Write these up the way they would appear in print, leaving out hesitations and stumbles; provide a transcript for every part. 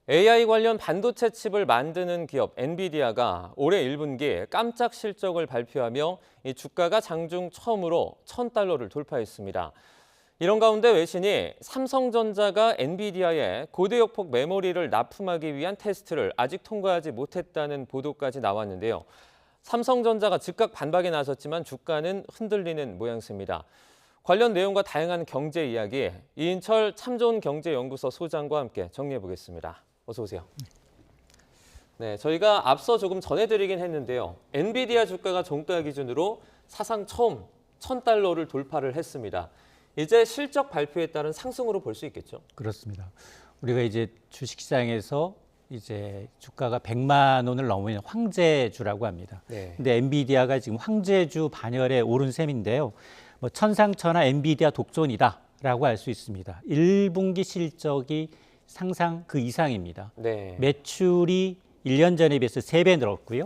AI 관련 반도체 칩을 만드는 기업 엔비디아가 올해 1분기 깜짝 실적을 발표하며 이 주가가 장중 처음으로 $1,000를 돌파했습니다. 이런 가운데 외신이 삼성전자가 엔비디아에 고대역폭 메모리를 납품하기 위한 테스트를 아직 통과하지 못했다는 보도까지 나왔는데요. 삼성전자가 즉각 반박에 나섰지만 주가는 흔들리는 모양새입니다. 관련 내용과 다양한 경제 이야기, 이인철 참좋은경제연구소 소장과 함께 정리해 보겠습니다. 어서 오세요. 네, 저희가 앞서 조금 전해드리긴 했는데요. 엔비디아 주가가 종가 기준으로 사상 처음 $1,000를 돌파를 했습니다. 이제 실적 발표에 따른 상승으로 볼 수 있겠죠? 그렇습니다. 우리가 이제 주식시장에서 이제 주가가 100만 원을 넘으면 황제주라고 합니다. 네. 근데 엔비디아가 지금 황제주 반열에 오른 셈인데요. 뭐 천상천하 엔비디아 독존이다라고 할 수 있습니다. 1분기 실적이 상상 그 이상입니다. 네. 매출이 1년 전에 비해서 3배 늘었고요.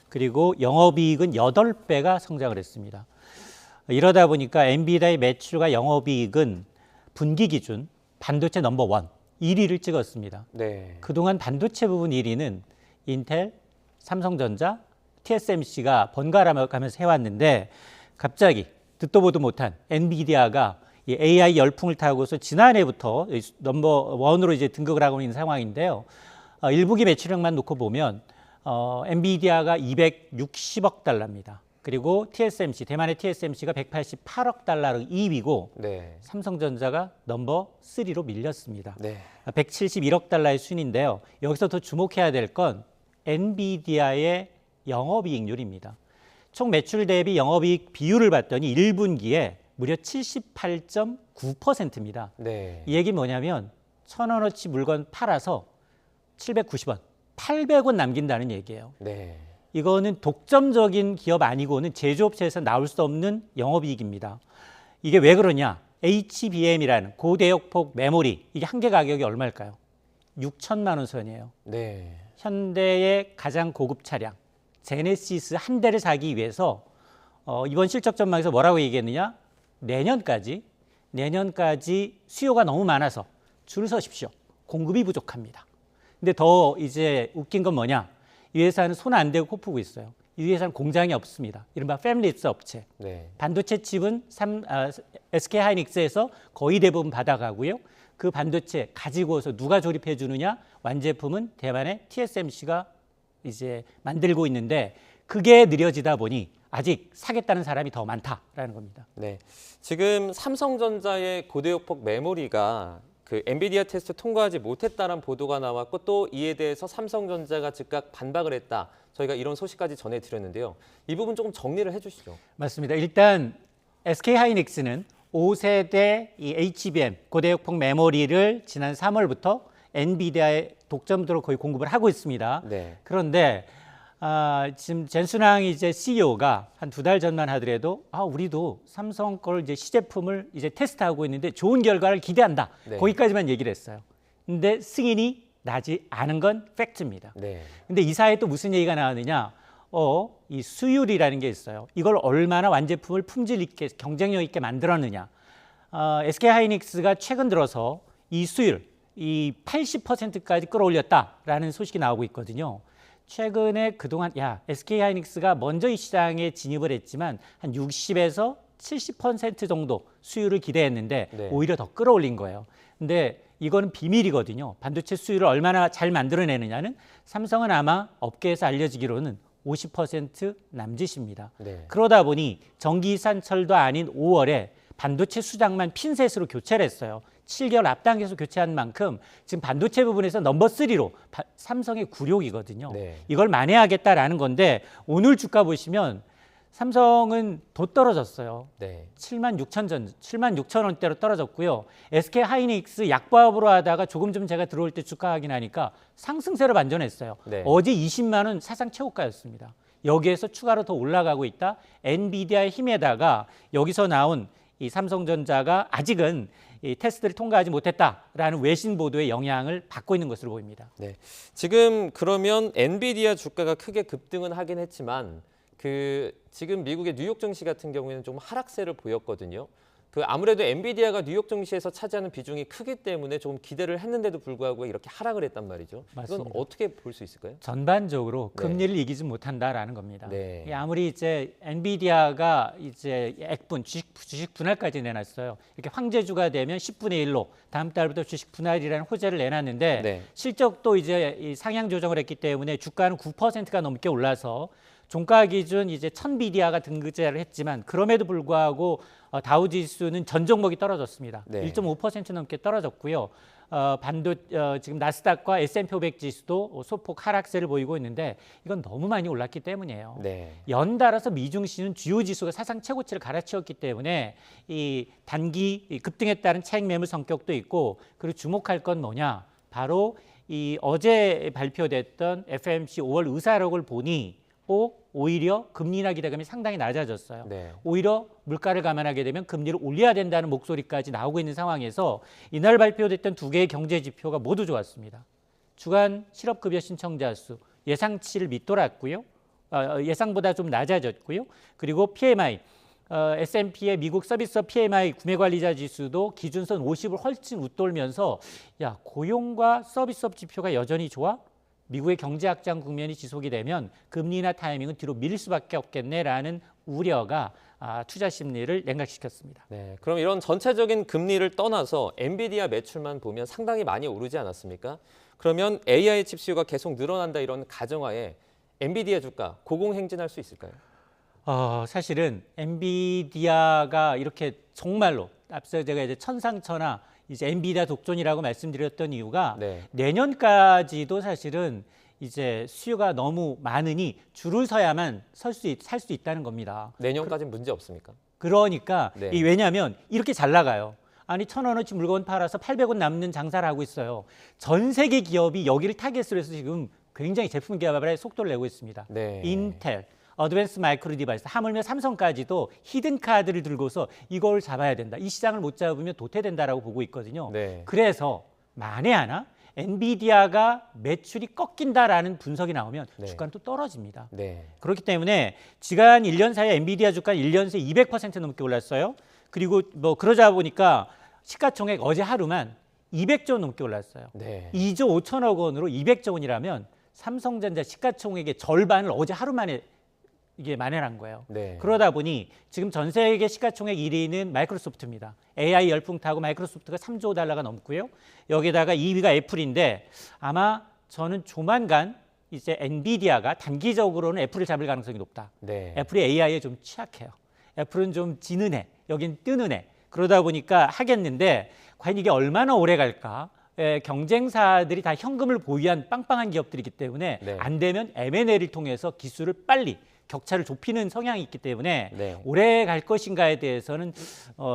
그리고 영업이익은 8배가 성장을 했습니다. 이러다 보니까 엔비디아의 매출과 영업이익은 분기 기준 반도체 넘버원 1위를 찍었습니다. 네. 그동안 반도체 부분 1위는 인텔, 삼성전자, TSMC가 번갈아 가면서 해왔는데 갑자기 듣도 보도 못한 엔비디아가 이 AI 열풍을 타고서 지난해부터 넘버원으로 이제 등극을 하고 있는 상황인데요. 1분기 매출액만 놓고 보면 엔비디아가 260억 달러입니다. 그리고 TSMC, 대만의 TSMC가 188억 달러로 2위고 네. 삼성전자가 넘버 3로 밀렸습니다. 네. 171억 달러의 순인데요. 여기서 더 주목해야 될 건 엔비디아의 영업이익률입니다. 총 매출 대비 영업이익 비율을 봤더니 1분기에 무려 78.9%입니다. 네. 이 얘기 뭐냐면 1,000원어치 물건 팔아서 790원, 800원 남긴다는 얘기예요. 네. 이거는 독점적인 기업 아니고는 제조업체에서 나올 수 없는 영업이익입니다. 이게 왜 그러냐? HBM이라는 고대역폭 메모리, 이게 한 개 가격이 얼마일까요? 6천만 원 선이에요. 네. 현대의 가장 고급 차량 제네시스 한 대를 사기 위해서 이번 실적 전망에서 뭐라고 얘기했느냐? 내년까지 수요가 너무 많아서 줄 서십시오. 공급이 부족합니다. 근데 더 이제 웃긴 건 뭐냐? 이 회사는 손 안 대고 코 푸고 있어요. 이 회사는 공장이 없습니다. 이른바 패밀리스 업체. 네. 반도체 칩은 SK하이닉스에서 거의 대부분 받아가고요. 그 반도체 가지고서 누가 조립해 주느냐? 완제품은 대만의 TSMC가 이제 만들고 있는데 그게 느려지다 보니 아직 사겠다는 사람이 더 많다라는 겁니다. 네. 지금 삼성전자의 고대역폭 메모리가 그 엔비디아 테스트 통과하지 못했다는 보도가 나왔고 또 이에 대해서 삼성전자가 즉각 반박을 했다. 저희가 이런 소식까지 전해드렸는데요. 이 부분 조금 정리를 해주시죠. 맞습니다. 일단 SK하이닉스는 5세대 이 HBM 고대역폭 메모리를 지난 3월부터 엔비디아의 독점으로 거의 공급을 하고 있습니다. 네. 그런데 지금 젠순왕 이제 CEO가 한 2달 전만 하더라도 우리도 삼성 걸 이제 시제품을 이제 테스트하고 있는데 좋은 결과를 기대한다. 네. 거기까지만 얘기를 했어요. 근데 승인이 나지 않은 건 팩트입니다. 네. 근데 이 사이에 또 무슨 얘기가 나왔느냐? 이 수율이라는 게 있어요. 이걸 얼마나 완제품을 품질 있게 경쟁력 있게 만들었느냐? SK하이닉스가 최근 들어서 이 수율, 이 80%까지 끌어올렸다라는 소식이 나오고 있거든요. 최근에 그동안 SK하이닉스가 먼저 이 시장에 진입을 했지만 한 60에서 70% 정도 수율을 기대했는데 네. 오히려 더 끌어올린 거예요. 근데 이거는 비밀이거든요. 반도체 수율을 얼마나 잘 만들어내느냐는 삼성은 아마 업계에서 알려지기로는 50% 남짓입니다. 네. 그러다 보니 정기산철도 아닌 5월에 반도체 수장만 핀셋으로 교체를 했어요. 7개월 앞당겨서 교체한 만큼 지금 반도체 부분에서 넘버 3로 삼성의 굴욕이거든요. 네. 이걸 만회하겠다라는 건데 오늘 주가 보시면 삼성은 더 떨어졌어요. 네. 7만 6천 원대로 떨어졌고요. SK하이닉스 약보합으로 하다가 조금 좀 제가 들어올 때 주가 확인하니까 상승세로 반전했어요. 네. 어제 20만 원 사상 최고가였습니다. 여기에서 추가로 더 올라가고 있다. 엔비디아의 힘에다가 여기서 나온 이 삼성전자가 아직은 이 테스트를 통과하지 못했다라는 외신 보도의 영향을 받고 있는 것으로 보입니다. 네. 지금 그러면 엔비디아 주가가 크게 급등은 하긴 했지만 지금 미국의 뉴욕 증시 같은 경우에는 좀 하락세를 보였거든요. 그 아무래도 엔비디아가 뉴욕 증시에서 차지하는 비중이 크기 때문에 조금 기대를 했는데도 불구하고 이렇게 하락을 했단 말이죠. 맞습니다. 이건 어떻게 볼 수 있을까요? 전반적으로 네. 금리를 이기지 못한다라는 겁니다. 네. 아무리 이제 엔비디아가 이제 액분 주식 분할까지 내놨어요. 이렇게 황제주가 되면 10분의 1로 다음 달부터 주식 분할이라는 호재를 내놨는데 네. 실적도 이제 이 상향 조정을 했기 때문에 주가는 9%가 넘게 올라서 종가 기준 이제 1000비디아가 등급제를 했지만 그럼에도 불구하고 다우 지수는 전 종목이 떨어졌습니다. 네. 1.5% 넘게 떨어졌고요. 지금 나스닥과 S&P 500 지수도 소폭 하락세를 보이고 있는데 이건 너무 많이 올랐기 때문이에요. 네. 연달아서 미중시는 주요 지수가 사상 최고치를 갈아치웠기 때문에 이 단기 급등에 따른 차익 매물 성격도 있고 그리고 주목할 건 뭐냐? 바로 이 어제 발표됐던 FOMC 5월 의사록을 보니 오히려 금리 인하 기대감이 상당히 낮아졌어요. 네. 오히려 물가를 감안하게 되면 금리를 올려야 된다는 목소리까지 나오고 있는 상황에서 이날 발표됐던 두 개의 경제 지표가 모두 좋았습니다. 주간 실업급여 신청자 수 예상치를 밑돌았고요. 예상보다 좀 낮아졌고요. 그리고 PMI, S&P의 미국 서비스업 PMI 구매관리자 지수도 기준선 50을 훨씬 웃돌면서 고용과 서비스업 지표가 여전히 좋아? 미국의 경제 확장 국면이 지속이 되면 금리 인하 타이밍은 뒤로 밀릴 수밖에 없겠네라는 우려가 투자 심리를 냉각시켰습니다. 네. 그럼 이런 전체적인 금리를 떠나서 엔비디아 매출만 보면 상당히 많이 오르지 않았습니까? 그러면 AI 칩 수요가 계속 늘어난다 이런 가정하에 엔비디아 주가 고공행진할 수 있을까요? 사실은 엔비디아가 이렇게 정말로 앞서 제가 이제 천상천하 이제 엔비디아 독존이라고 말씀드렸던 이유가 네. 내년까지도 사실은 이제 수요가 너무 많으니 줄을 서야만 살 수 있다는 겁니다. 내년까지는 문제 없습니까? 그러니까 네. 왜냐하면 이렇게 잘 나가요. 아니 1,000원어치 물건 팔아서 800원 남는 장사를 하고 있어요. 전 세계 기업이 여기를 타겟으로 해서 지금 굉장히 제품 개발에 속도를 내고 있습니다. 네. 인텔, 어드밴스 마이크로 디바이스, 하물며 삼성까지도 히든 카드를 들고서 이걸 잡아야 된다. 이 시장을 못 잡으면 도태된다라고 보고 있거든요. 네. 그래서 만에 하나 엔비디아가 매출이 꺾인다라는 분석이 나오면 네. 주가는 또 떨어집니다. 네. 그렇기 때문에 지난 1년 사이에 엔비디아 주가는 1년 새에 200% 넘게 올랐어요. 그리고 뭐 그러자 보니까 시가총액 어제 하루만 200조 원 넘게 올랐어요. 네. 2조 5천억 원으로 200조 원이라면 삼성전자 시가총액의 절반을 어제 하루 만에 이게 만회한 거예요. 네. 그러다 보니 지금 전 세계 시가총액 1위는 마이크로소프트입니다. AI 열풍 타고 마이크로소프트가 3조 달러가 넘고요. 여기다가 2위가 애플인데 아마 저는 조만간 이제 엔비디아가 단기적으로는 애플을 잡을 가능성이 높다. 네. 애플이 AI에 좀 취약해요. 애플은 좀 지는 애, 여긴 뜨는 애. 그러다 보니까 하겠는데 과연 이게 얼마나 오래 갈까? 경쟁사들이 다 현금을 보유한 빵빵한 기업들이기 때문에 네. 안 되면 M&A를 통해서 기술을 빨리 격차를 좁히는 성향이 있기 때문에 네. 오래 갈 것인가에 대해서는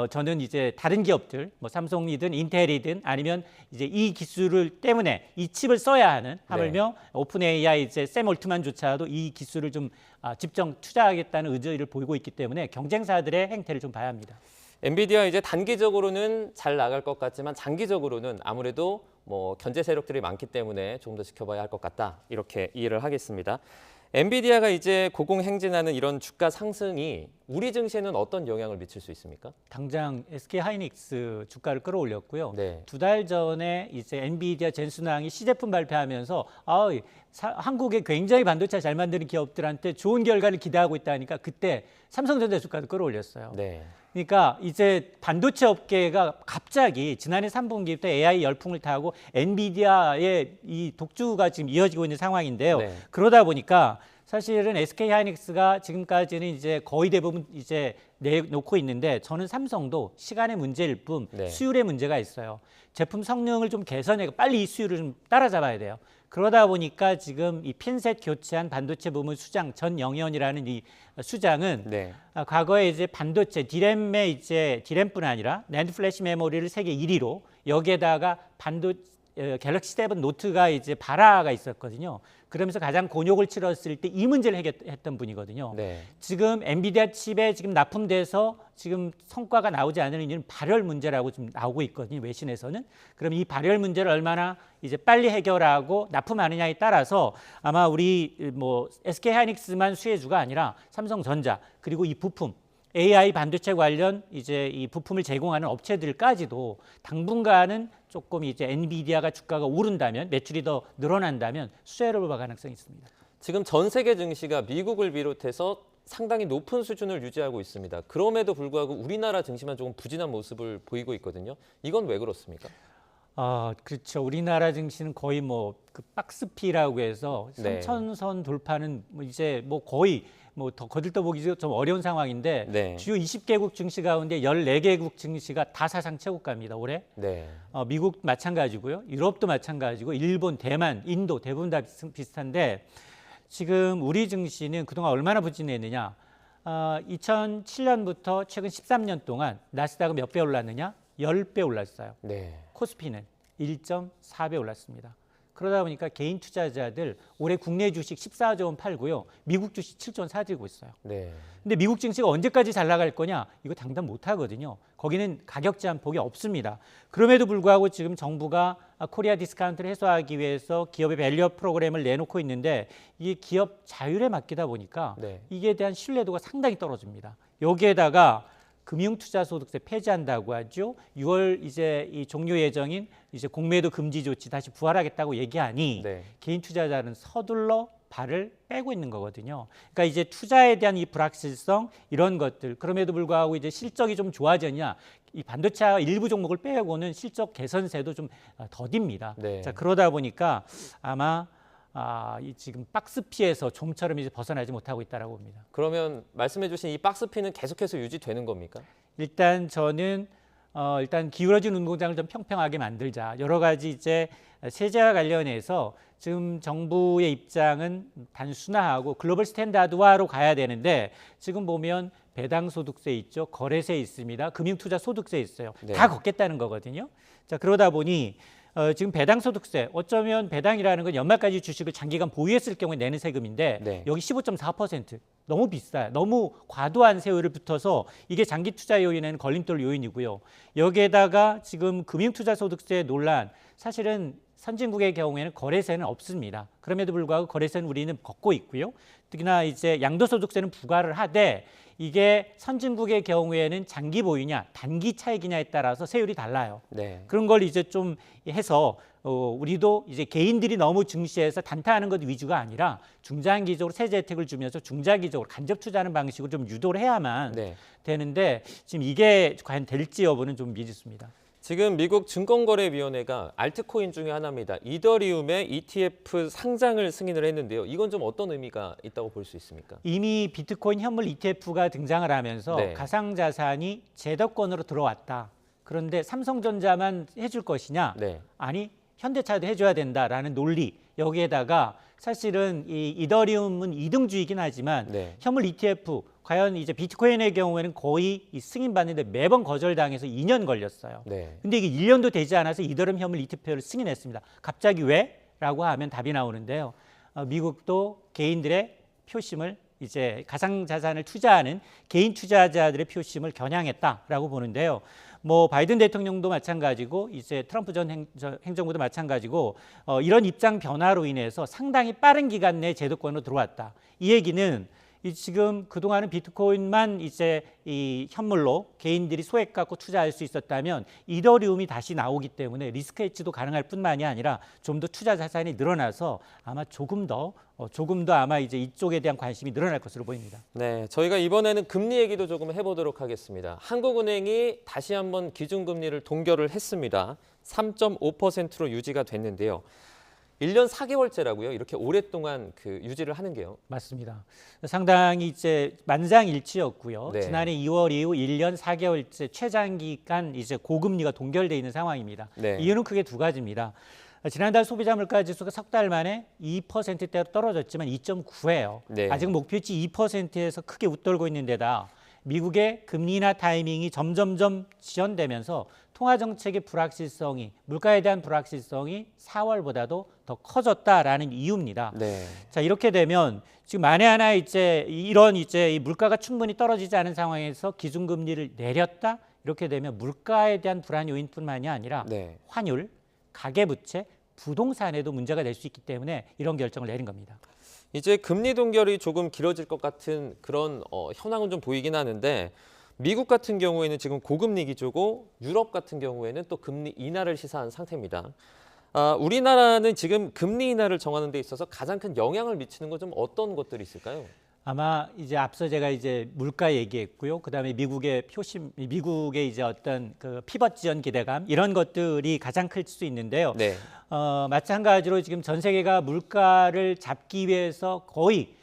저는 이제 다른 기업들, 뭐 삼성이든 인텔이든 아니면 이제 이 기술을 때문에 이 칩을 써야 하는 하물며 오픈 AI 이제 샘 올트만조차도 이 기술을 좀 집중 투자하겠다는 의지를 보이고 있기 때문에 경쟁사들의 행태를 좀 봐야 합니다. 엔비디아 이제 단기적으로는 잘 나갈 것 같지만 장기적으로는 아무래도 뭐 견제 세력들이 많기 때문에 조금 더 지켜봐야 할 것 같다. 이렇게 이해를 하겠습니다. 엔비디아가 이제 고공행진하는 이런 주가 상승이 우리 증시에는 어떤 영향을 미칠 수 있습니까? 당장 SK 하이닉스 주가를 끌어올렸고요. 네. 2달 전에 이제 엔비디아 젠슨왕이 시제품 발표하면서 한국에 굉장히 반도체 잘 만드는 기업들한테 좋은 결과를 기대하고 있다니까 그때 삼성전자 주가도 끌어올렸어요. 네. 그러니까 이제 반도체 업계가 갑자기 지난해 3분기부터 AI 열풍을 타고 엔비디아의 이 독주가 지금 이어지고 있는 상황인데요. 네. 그러다 보니까 사실은 SK 하이닉스가 지금까지는 이제 거의 대부분 이제 내놓고 있는데 저는 삼성도 시간의 문제일 뿐 네. 수율의 문제가 있어요. 제품 성능을 좀 개선해 빨리 이 수율을 좀 따라잡아야 돼요. 그러다 보니까 지금 이 핀셋 교체한 반도체 부문 수장 전영현이라는 이 수장은 네. 과거에 이제 반도체 디램의 이제 디램뿐 아니라 낸드 플래시 메모리를 세계 1위로 여기에다가 갤럭시 7 노트가 이제 발화가 있었거든요. 그러면서 가장 곤욕을 치렀을 때 이 문제를 해결했던 분이거든요. 네. 지금 엔비디아 칩에 지금 납품돼서 지금 성과가 나오지 않는 이유는 발열 문제라고 좀 나오고 있거든요. 외신에서는. 그럼 이 발열 문제를 얼마나 이제 빨리 해결하고 납품하느냐에 따라서 아마 우리 뭐 SK 하이닉스만 수혜주가 아니라 삼성전자 그리고 이 부품 AI 반도체 관련 이제 이 부품을 제공하는 업체들까지도 당분간은 조금 이제 엔비디아가 주가가 오른다면 매출이 더 늘어난다면 수혜를 볼 가능성이 있습니다. 지금 전 세계 증시가 미국을 비롯해서 상당히 높은 수준을 유지하고 있습니다. 그럼에도 불구하고 우리나라 증시만 조금 부진한 모습을 보이고 있거든요. 이건 왜 그렇습니까? 그렇죠. 우리나라 증시는 거의 뭐 그 박스피라고 해서 네. 3,000선 돌파는 뭐 이제 뭐 거의 뭐 더 거들떠 보기 좀 어려운 상황인데 네. 주요 20개국 증시 가운데 14개국 증시가 다 사상 최고가입니다. 올해. 네. 미국 마찬가지고요. 유럽도 마찬가지고 일본, 대만, 인도 대부분 다 비슷한데 지금 우리 증시는 그동안 얼마나 부진했느냐. 2007년부터 최근 13년 동안 나스닥은 몇 배 올랐느냐? 10배 올랐어요. 네. 코스피는 1.4배 올랐습니다. 그러다 보니까 개인 투자자들 올해 국내 주식 14조 원 팔고요. 미국 주식 7조 원 사들고 있어요. 네. 근데 미국 증시가 언제까지 잘 나갈 거냐? 이거 당장 못 하거든요. 거기는 가격 제한폭이 없습니다. 그럼에도 불구하고 지금 정부가 코리아 디스카운트를 해소하기 위해서 기업의 밸류업 프로그램을 내놓고 있는데 이게 기업 자율에 맡기다 보니까 네. 이게 대한 신뢰도가 상당히 떨어집니다. 여기에다가 금융투자소득세 폐지한다고 하죠. 6월 이제 이 종료 예정인 이제 공매도 금지 조치 다시 부활하겠다고 얘기하니 네. 개인 투자자는 서둘러 발을 빼고 있는 거거든요. 그러니까 이제 투자에 대한 이 불확실성 이런 것들 그럼에도 불구하고 이제 실적이 좀 좋아졌냐 이 반도체 일부 종목을 빼고는 실적 개선세도 좀 더딥니다. 네. 자 그러다 보니까 아마 이 지금 박스피에서 좀처럼 이제 벗어나지 못하고 있다라고 봅니다. 그러면 말씀해주신 이 박스피는 계속해서 유지되는 겁니까? 일단 저는 일단 기울어진 운동장을 좀 평평하게 만들자. 여러 가지 이제 세제와 관련해서 지금 정부의 입장은 단순화하고 글로벌 스탠다드화로 가야 되는데 지금 보면 배당 소득세 있죠, 거래세 있습니다, 금융투자 소득세 있어요. 네. 다 걷겠다는 거거든요. 자 그러다 보니 지금 배당 소득세 어쩌면 배당이라는 건 연말까지 주식을 장기간 보유했을 경우에 내는 세금인데 네. 여기 15.4% 너무 비싸요. 너무 과도한 세율을 붙어서 이게 장기 투자 요인에는 걸림돌 요인이고요. 여기에다가 지금 금융투자 소득세 논란 사실은 선진국의 경우에는 거래세는 없습니다. 그럼에도 불구하고 거래세는 우리는 걷고 있고요. 특히나 이제 양도소득세는 부과를 하되 이게 선진국의 경우에는 장기 보유냐 단기 차익이냐에 따라서 세율이 달라요. 네. 그런 걸 이제 좀 해서 우리도 이제 개인들이 너무 증시에서 단타하는 것 위주가 아니라 중장기적으로 세제 혜택을 주면서 중장기적으로 간접 투자하는 방식으로 좀 유도를 해야만 네. 되는데 지금 이게 과연 될지 여부는 좀 미지수입니다. 지금 미국 증권거래위원회가 알트코인 중에 하나입니다. 이더리움의 ETF 상장을 승인을 했는데요. 이건 좀 어떤 의미가 있다고 볼 수 있습니까? 이미 비트코인 현물 ETF가 등장을 하면서 네. 가상자산이 제도권으로 들어왔다. 그런데 삼성전자만 해줄 것이냐? 네. 아니 현대차도 해줘야 된다라는 논리. 여기에다가 사실은 이 이더리움은 이등주이긴 하지만 네. 현물 ETF 과연 이제 비트코인의 경우에는 거의 이 승인받는데 매번 거절당해서 2년 걸렸어요. 네. 근데 이게 1년도 되지 않아서 이더리움 현물 ETF를 승인했습니다. 갑자기 왜? 라고 하면 답이 나오는데요. 미국도 개인들의 표심을 이제 가상자산을 투자하는 개인 투자자들의 표심을 겨냥했다라고 보는데요. 뭐 바이든 대통령도 마찬가지고 이제 트럼프 전 행정부도 마찬가지고 이런 입장 변화로 인해서 상당히 빠른 기간 내에 제도권으로 들어왔다. 이 얘기는 지금 그동안은 비트코인만 이제 이 현물로 개인들이 소액 갖고 투자할 수 있었다면 이더리움이 다시 나오기 때문에 리스크 해치도 가능할 뿐만이 아니라 좀 더 투자 자산이 늘어나서 아마 조금 더 아마 이제 이쪽에 대한 관심이 늘어날 것으로 보입니다. 네, 저희가 이번에는 금리 얘기도 조금 해보도록 하겠습니다. 한국은행이 다시 한번 기준금리를 동결을 했습니다. 3.5%로 유지가 됐는데요. 1년 4개월째라고요. 이렇게 오랫동안 유지를 하는 게요. 맞습니다. 상당히 이제 만장일치였고요. 네. 지난해 2월 이후 1년 4개월째 최장기간 이제 고금리가 동결돼 있는 상황입니다. 네. 이유는 크게 두 가지입니다. 지난달 소비자 물가 지수가 석 달 만에 2%대로 떨어졌지만 2.9예요. 네. 아직 목표치 2%에서 크게 웃돌고 있는 데다 미국의 금리 인하 타이밍이 점점점 지연되면서 통화 정책의 불확실성이 물가에 대한 불확실성이 4월보다도 더 커졌다라는 이유입니다. 네. 자 이렇게 되면 지금 만에 하나 이제 이런 이제 이 물가가 충분히 떨어지지 않은 상황에서 기준금리를 내렸다 이렇게 되면 물가에 대한 불안 요인뿐만이 아니라 네. 환율, 가계부채, 부동산에도 문제가 될 수 있기 때문에 이런 결정을 내린 겁니다. 이제 금리 동결이 조금 길어질 것 같은 그런 현황은 좀 보이긴 하는데 미국 같은 경우에는 지금 고금리 기조고 유럽 같은 경우에는 또 금리 인하를 시사한 상태입니다. 우리나라는 지금 금리 인하를 정하는 데 있어서 가장 큰 영향을 미치는 건 좀 어떤 것들이 있을까요? 아마 이제 앞서 제가 이제 물가 얘기했고요. 그다음에 미국의 이제 어떤 그 피벗 지연 기대감 이런 것들이 가장 클 수 있는데요. 네. 마찬가지로 지금 전 세계가 물가를 잡기 위해서 거의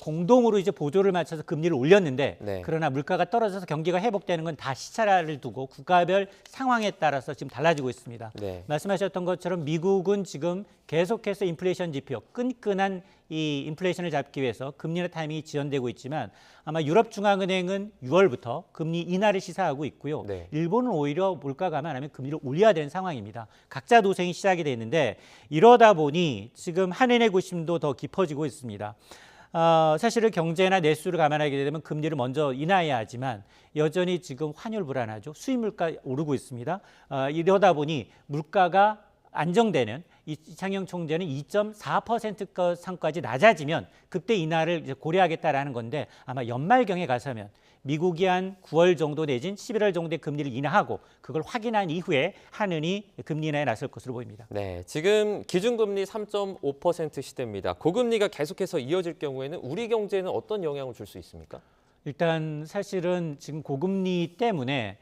공동으로 이제 보조를 맞춰서 금리를 올렸는데 네. 그러나 물가가 떨어져서 경기가 회복되는 건 다 시차를 두고 국가별 상황에 따라서 지금 달라지고 있습니다. 네. 말씀하셨던 것처럼 미국은 지금 계속해서 인플레이션 지표, 끈끈한 이 인플레이션을 잡기 위해서 금리 인하 타이밍이 지연되고 있지만 아마 유럽중앙은행은 6월부터 금리 인하를 시사하고 있고요. 네. 일본은 오히려 물가 감안하면 금리를 올려야 되는 상황입니다. 각자 도생이 시작이 돼 있는데 이러다 보니 지금 한은의 구심도 더 깊어지고 있습니다. 사실은 경제나 내수를 감안하게 되면 금리를 먼저 인하해야 하지만 여전히 지금 환율 불안하죠. 수입 물가 오르고 있습니다. 이러다 보니 물가가 안정되는 이창용 총재는 2.4% 선까지 낮아지면 그때 인하를 이제 고려하겠다라는 건데 아마 연말경에 가서면 미국이 한 9월 정도 내진 11월 정도에 금리를 인하하고 그걸 확인한 이후에 한은이 금리 인하에 나설 것으로 보입니다. 네, 지금 기준금리 3.5% 시대입니다. 고금리가 계속해서 이어질 경우에는 우리 경제에는 어떤 영향을 줄 수 있습니까? 일단 사실은 지금 고금리 때문에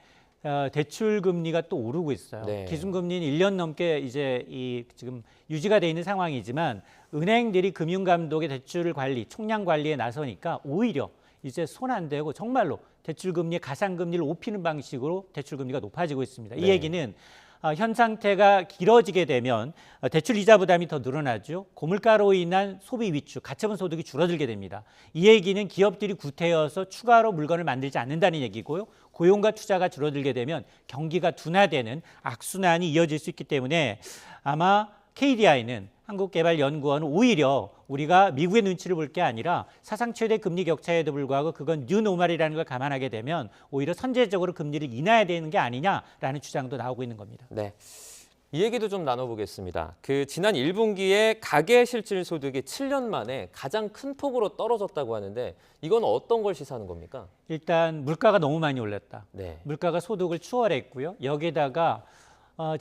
대출 금리가 또 오르고 있어요. 네. 기준금리는 1년 넘게 이제 지금 유지가 돼 있는 상황이지만 은행들이 금융감독의 대출 관리, 총량 관리에 나서니까 오히려 이제 손 안 대고 정말로 대출 금리, 가상 금리를 높이는 방식으로 대출 금리가 높아지고 있습니다. 이 네. 얘기는 현 상태가 길어지게 되면 대출 이자 부담이 더 늘어나죠. 고물가로 인한 소비 위축, 가처분 소득이 줄어들게 됩니다. 이 얘기는 기업들이 구태여서 추가로 물건을 만들지 않는다는 얘기고요. 고용과 투자가 줄어들게 되면 경기가 둔화되는 악순환이 이어질 수 있기 때문에 아마 KDI는 한국개발연구원은 오히려 우리가 미국의 눈치를 볼 게 아니라 사상 최대 금리 격차에도 불구하고 그건 뉴노멀이라는 걸 감안하게 되면 오히려 선제적으로 금리를 인하해야 되는 게 아니냐라는 주장도 나오고 있는 겁니다. 네. 이 얘기도 좀 나눠보겠습니다. 지난 1분기에 가계 실질 소득이 7년 만에 가장 큰 폭으로 떨어졌다고 하는데 이건 어떤 걸 시사하는 겁니까? 일단 물가가 너무 많이 올랐다. 네. 물가가 소득을 추월했고요. 여기다가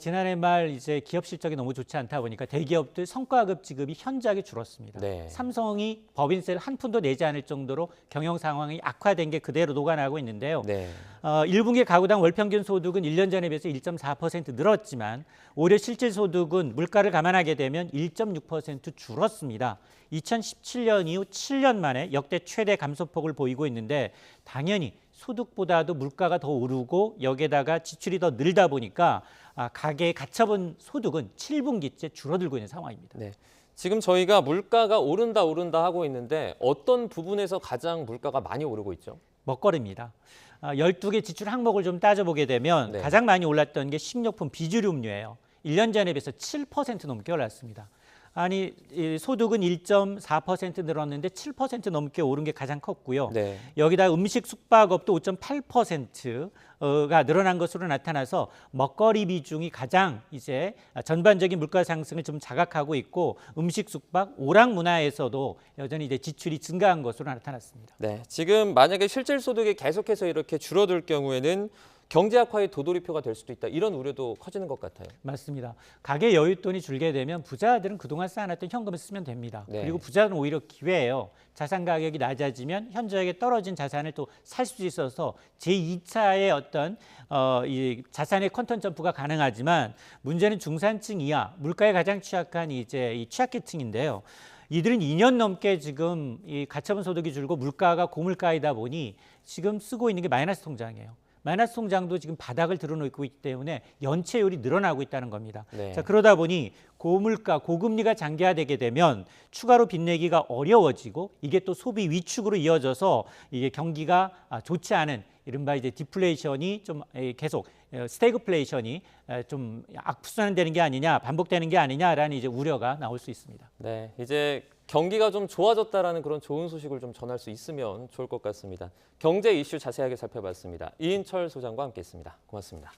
지난해 말 이제 기업 실적이 너무 좋지 않다 보니까 대기업들 성과급 지급이 현저하게 줄었습니다. 네. 삼성이 법인세를 한 푼도 내지 않을 정도로 경영 상황이 악화된 게 그대로 녹아나고 있는데요. 네. 1분기 가구당 월평균 소득은 1년 전에 비해서 1.4% 늘었지만 올해 실질 소득은 물가를 감안하게 되면 1.6% 줄었습니다. 2017년 이후 7년 만에 역대 최대 감소폭을 보이고 있는데 당연히 소득보다도 물가가 더 오르고 여기에다가 지출이 더 늘다 보니까 가계의 가처분 소득은 7분기째 줄어들고 있는 상황입니다. 네. 지금 저희가 물가가 오른다 하고 있는데 어떤 부분에서 가장 물가가 많이 오르고 있죠? 먹거리입니다. 12개 지출 항목을 좀 따져보게 되면 네. 가장 많이 올랐던 게 식료품, 비주류음료예요. 1년 전에 비해서 7% 넘게 올랐습니다. 아니 소득은 1.4% 늘었는데 7% 넘게 오른 게 가장 컸고요. 네. 여기다 음식 숙박업도 5.8%가 늘어난 것으로 나타나서 먹거리 비중이 가장 이제 전반적인 물가 상승을 좀 자각하고 있고 음식 숙박, 오락 문화에서도 여전히 이제 지출이 증가한 것으로 나타났습니다. 네. 지금 만약에 실질 소득이 계속해서 이렇게 줄어들 경우에는 경제 악화의 도돌이표가 될 수도 있다. 이런 우려도 커지는 것 같아요. 맞습니다. 가계 여윳돈이 줄게 되면 부자들은 그동안 쌓아놨던 현금을 쓰면 됩니다. 네. 그리고 부자는 오히려 기회예요. 자산 가격이 낮아지면 현저하게 떨어진 자산을 또 살 수 있어서 제2차의 어떤 이 자산의 퀀텀 점프가 가능하지만 문제는 중산층 이하, 물가에 가장 취약한 이제 이 취약계층인데요. 이들은 2년 넘게 지금 이 가처분 소득이 줄고 물가가 고물가이다 보니 지금 쓰고 있는 게 마이너스 통장이에요. 마이너스 통장도 지금 바닥을 드러내고 있기 때문에 연체율이 늘어나고 있다는 겁니다. 네. 자, 그러다 보니 고물가, 고금리가 장기화되게 되면 추가로 빚내기가 어려워지고 이게 또 소비 위축으로 이어져서 이게 경기가 좋지 않은 이른바 이제 디플레이션이 좀 계속 스태그플레이션이 좀 악순환되는 게 아니냐, 반복되는 게 아니냐라는 이제 우려가 나올 수 있습니다. 네, 이제 경기가 좀 좋아졌다라는 그런 좋은 소식을 좀 전할 수 있으면 좋을 것 같습니다. 경제 이슈 자세하게 살펴봤습니다. 이인철 소장과 함께했습니다. 고맙습니다.